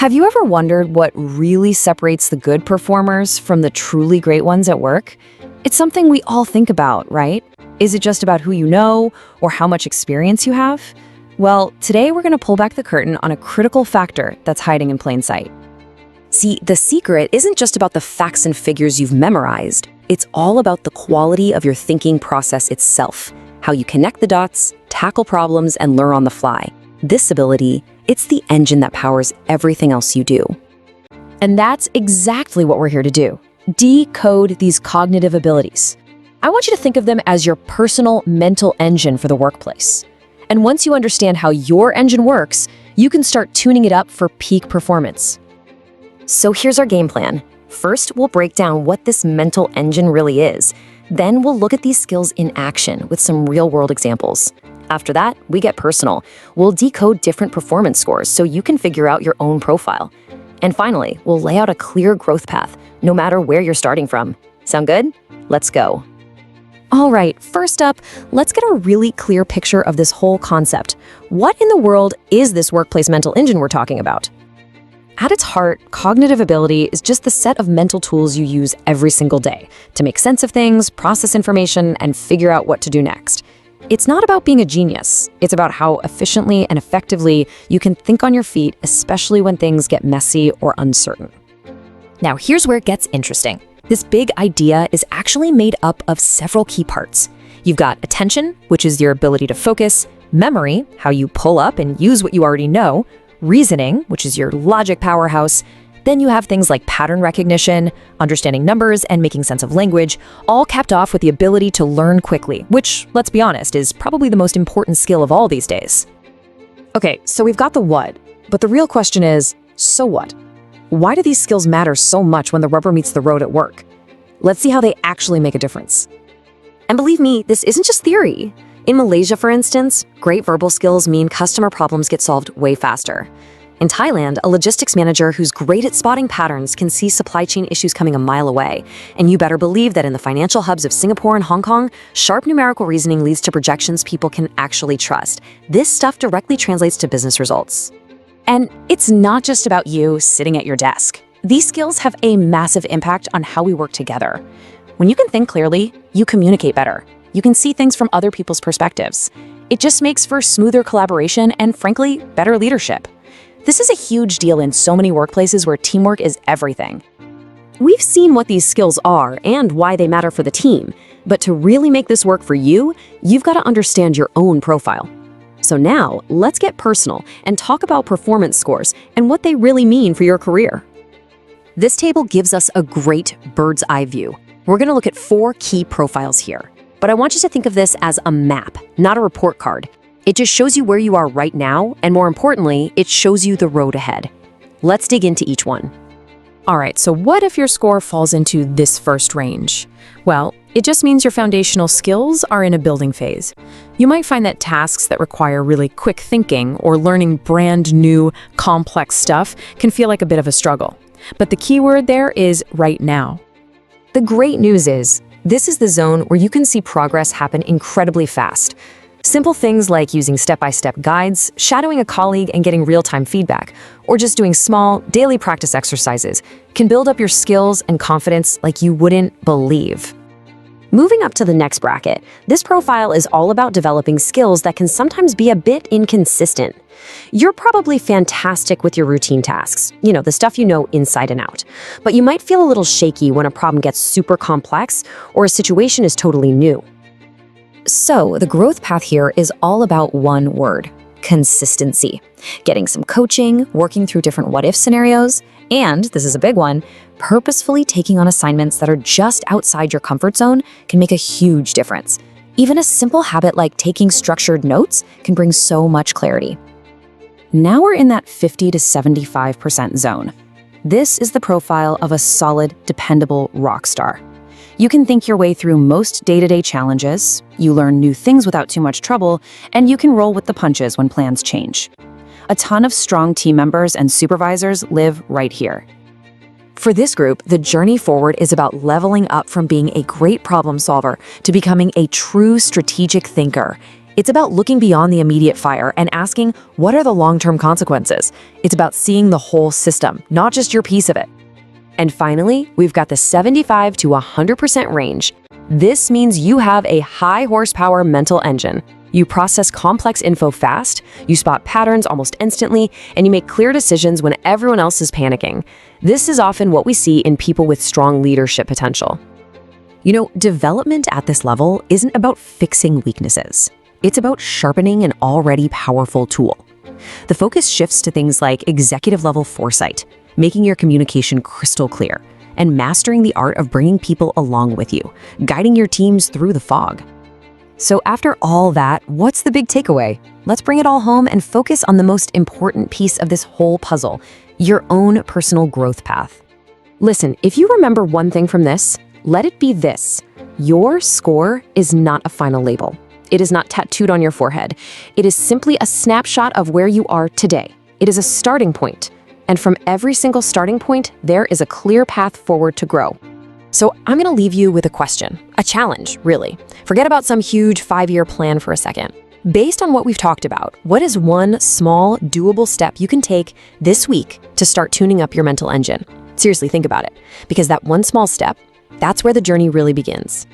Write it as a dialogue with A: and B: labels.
A: Have you ever wondered what really separates the good performers from the truly great ones at work? It's something we all think about, right? Is it just about who you know or how much experience you have? Well, today we're going to pull back the curtain on a critical factor that's hiding in plain sight. See, the secret isn't just about the facts and figures you've memorized. It's all about the quality of your thinking process itself, how you connect the dots, tackle problems, and learn on the fly. This ability, it's the engine that powers everything else you do. And that's exactly what we're here to do. Decode these cognitive abilities. I want you to think of them as your personal mental engine for the workplace. And once you understand how your engine works, you can start tuning it up for peak performance. So here's our game plan. First, we'll break down what this mental engine really is. Then we'll look at these skills in action with some real-world examples. After that, we get personal. We'll decode different performance scores so you can figure out your own profile. And finally, we'll lay out a clear growth path, no matter where you're starting from. Sound good? Let's go. All right, first up, let's get a really clear picture of this whole concept. What in the world is this workplace mental engine we're talking about? At its heart, cognitive ability is just the set of mental tools you use every single day to make sense of things, process information, and figure out what to do next. It's not about being a genius. It's about how efficiently and effectively you can think on your feet, especially when things get messy or uncertain. Now, here's where it gets interesting. This big idea is actually made up of several key parts. You've got attention, which is your ability to focus, memory, how you pull up and use what you already know, reasoning, which is your logic powerhouse. Then you have things like pattern recognition, understanding numbers, and making sense of language, all capped off with the ability to learn quickly, which, let's be honest, is probably the most important skill of all these days. Okay, so we've got the what, but the real question is, so what? Why do these skills matter so much when the rubber meets the road at work? Let's see how they actually make a difference. And believe me, this isn't just theory. In Malaysia, for instance, great verbal skills mean customer problems get solved way faster. In Thailand, a logistics manager who's great at spotting patterns can see supply chain issues coming a mile away. And you better believe that in the financial hubs of Singapore and Hong Kong, sharp numerical reasoning leads to projections people can actually trust. This stuff directly translates to business results. And it's not just about you sitting at your desk. These skills have a massive impact on how we work together. When you can think clearly, you communicate better. You can see things from other people's perspectives. It just makes for smoother collaboration and, frankly, better leadership. This is a huge deal in so many workplaces where teamwork is everything. We've seen what these skills are and why they matter for the team, but to really make this work for you, you've got to understand your own profile. So now, let's get personal and talk about performance scores and what they really mean for your career. This table gives us a great bird's eye view. We're going to look at 4 key profiles here, but I want you to think of this as a map, not a report card. It just shows you where you are right now, and more importantly, it shows you the road ahead. Let's dig into each one.
B: All right, so what if your score falls into this first range? Well, it just means your foundational skills are in a building phase. You might find that tasks that require really quick thinking or learning brand new, complex stuff can feel like a bit of a struggle. But the key word there is right now.
A: The great news is, this is the zone where you can see progress happen incredibly fast. Simple things like using step-by-step guides, shadowing a colleague and getting real-time feedback, or just doing small, daily practice exercises can build up your skills and confidence like you wouldn't believe. Moving up to the next bracket, this profile is all about developing skills that can sometimes be a bit inconsistent. You're probably fantastic with your routine tasks, the stuff you know inside and out, but you might feel a little shaky when a problem gets super complex or a situation is totally new. So the growth path here is all about one word: consistency. Getting some coaching, working through different what-if scenarios, and, this is a big one, purposefully taking on assignments that are just outside your comfort zone can make a huge difference. Even a simple habit like taking structured notes can bring so much clarity. Now we're in that 50 to 75% zone. This is the profile of a solid, dependable rock star. You can think your way through most day-to-day challenges, you learn new things without too much trouble, and you can roll with the punches when plans change. A ton of strong team members and supervisors live right here. For this group, the journey forward is about leveling up from being a great problem solver to becoming a true strategic thinker. It's about looking beyond the immediate fire and asking, what are the long-term consequences? It's about seeing the whole system, not just your piece of it. And finally, we've got the 75 to 100% range. This means you have a high horsepower mental engine. You process complex info fast, you spot patterns almost instantly, and you make clear decisions when everyone else is panicking. This is often what we see in people with strong leadership potential. You know, development at this level isn't about fixing weaknesses. It's about sharpening an already powerful tool. The focus shifts to things like executive-level foresight, making your communication crystal clear, and mastering the art of bringing people along with you, guiding your teams through the fog. So after all that, what's the big takeaway? Let's bring it all home and focus on the most important piece of this whole puzzle, your own personal growth path. Listen, if you remember one thing from this, let it be this: your score is not a final label. It is not tattooed on your forehead. It is simply a snapshot of where you are today. It is a starting point. And from every single starting point, there is a clear path forward to grow. So I'm going to leave you with a question, a challenge, really. Forget about some huge 5-year plan for a second. Based on what we've talked about, what is one small, doable step you can take this week to start tuning up your mental engine? Seriously, think about it. Because that one small step, that's where the journey really begins.